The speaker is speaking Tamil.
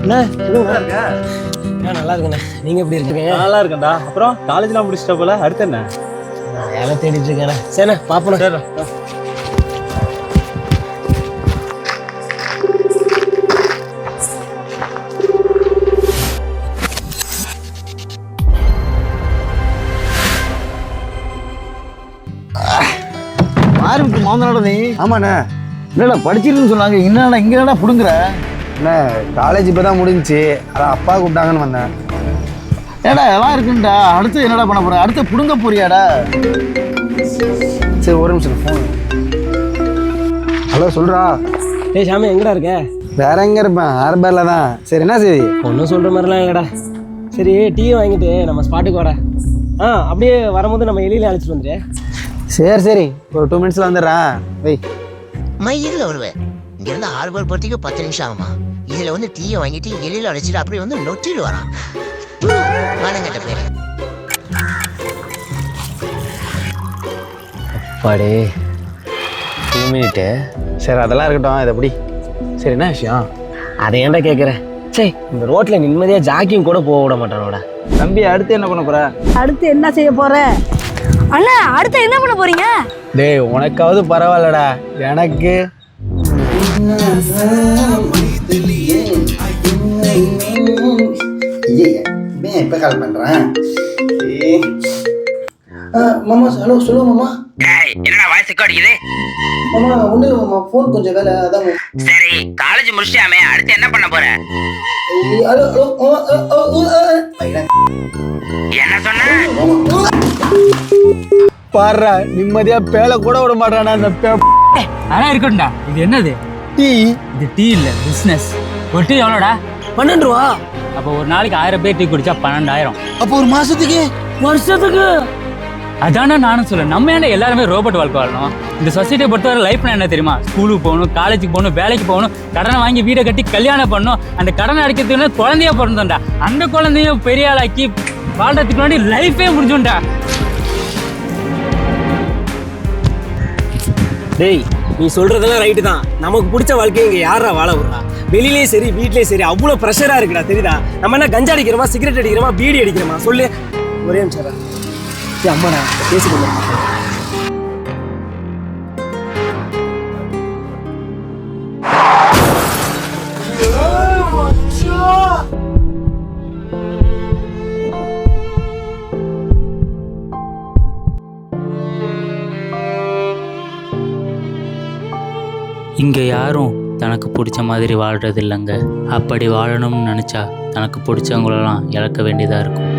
என்ன நல்லா இருக்க? நல்லா இருக்குண்ணே. நீங்க எப்படி இருக்கீங்க? நல்லா இருக்கேன்டா. அப்புறம் காலேஜ்லாம் முடிச்சிட்ட போல, அடுத்து என்ன? நான் வேலை தேடிட்டு இருக்கேண்ணே. சரிண்ணே பாப்போம். சரி. ஆரம்பிக்கு மோந்தனோட நீ. ஆமாண்ணே. இல்லடா படிச்சிருன்னு சொன்னாங்க. என்னடா இங்க என்னடா புடுங்குற? அண்ணே காலேஜ் இப்போ தான் முடிஞ்சிச்சு, அதான் அப்பா கூப்பிட்டாங்கன்னு வந்தேன். ஏடா எல்லாம் இருக்குண்டா. அடுத்து என்னடா பண்ண போற? அடுத்து புடுங்க போறியாடா? சரி ஒரு நிமிஷம் ஃபோன். ஹலோ சொல்கிறா. ஏய் சாமி எங்கடா இருக்க? வேற எங்கே இருப்பேன்? ஹார்பரில் தான். சரி என்ன சரி? ஒன்றும் சொல்கிற மாதிரிலாம் இல்லைடா. சரி டீ வாங்கிட்டு நம்ம ஸ்பாட்டுக்கு வரேன். அப்படியே வரும்போது நம்ம எலியில அழைச்சிட்டு வந்துடு. சரி சரி ஒரு 2 மினிட்ஸில் வந்துடுறேன். வை. மயிலில் வருவேன். இங்கேருந்து ஹார்பர் போகிறதுக்கு 10 நிமிஷம் ஆகுமா? இதில் வந்து டீயை வாங்கிட்டு எலியில் அழைச்சிட்டு அப்படியே வந்து நொட்டிட்டு வரான். வானங்கட்ட பேர் அப்பாடே 2 மினிட்டு. சரி அதெல்லாம் இருக்கட்டும். இது எப்படி? சரி என்ன விஷயம்? அதை ஏன்டா கேட்குறேன்? சரி இந்த ரோட்டில் நிம்மதியாக ஜாக்கிங் கூட போக விட மாட்டானோட. தம்பி அடுத்து என்ன பண்ண போற? அடுத்து என்ன செய்ய போற அண்ணா? அடுத்து என்ன பண்ண போறீங்க? டேய் உனக்காவது பரவாயில்லடா, எனக்கு இப்ப கால் பண்றேன். மாமா ஹலோ சொல்லுங்க மாமா. என்னடா வாய்ஸ் அடிக்குது? மாமா ஒண்ணு இல்ல மாமா, போன் கொஞ்சம் வேலை அதான். சரி காலேஜ் முடிச்சிட்டாமே, அடுத்து என்ன பண்ண போற? ஹலோ என்ன சொன்ன? பாடுறா நிம்மதியா பேல கூட விட மாட்டானா அந்த ஆனா இருக்கட்டும்டா. இது என்னது? டீ. இது டீ இல்ல, பிசினஸ். ஒரு டீ எவ்வளோடா? 12 ரூபா. அப்போ ஒரு நாளைக்கு 1000 பேர் டீ குடிச்சா 12,000. அப்போ ஒரு மாசத்துக்கு? வருஷத்துக்கு. அதானே நானும் சொல்ல. நம்ம ஏன்டா எல்லாருமே ரோபோட் வாழ்க்கை வாழணும்? இந்த சொசைட்டியை பொறுத்தவரை லைஃப்னா என்ன தெரியுமா? ஸ்கூலுக்கு போகணும், காலேஜுக்கு போகணும், வேலைக்கு போகணும், கடனை வாங்கி வீடை கட்டி கல்யாணம் பண்ணணும். அந்த கடனை அடைக்கிறதுக்கு குழந்தைய பிறந்தோம்டா. அந்த குழந்தைய பெரிய ஆளாக்கி வாழ்றதுக்கு முன்னாடி லைஃபே முடிஞ்சோம்டா. டேய் நீ சொல்றதெல்லாம் ரைட்டு தான். நமக்கு பிடிச்ச வாழ்க்கையை இங்கே யாரா வாழ விடுறா? வெளியிலேயே சரி வீட்லேயே சரி அவ்வளோ ப்ரெஷராக இருக்குடா. தெரியுதா? நம்ம என்ன கஞ்சா அடிக்கிறோமா, சிகரெட் அடிக்கிறோமா, பீடி அடிக்கிறோமா? சொல்லு. ஒரே நிமிஷம் அம்மாடா பேசிக்கொள்ள. இங்கே யாரும் தனக்கு பிடிச்ச மாதிரி வாழ்றது இல்லைங்க. அப்படி வாழணும்னு நினச்சா தனக்கு பிடிச்சவங்களெல்லாம் இழக்க வேண்டியதாக இருக்கும்.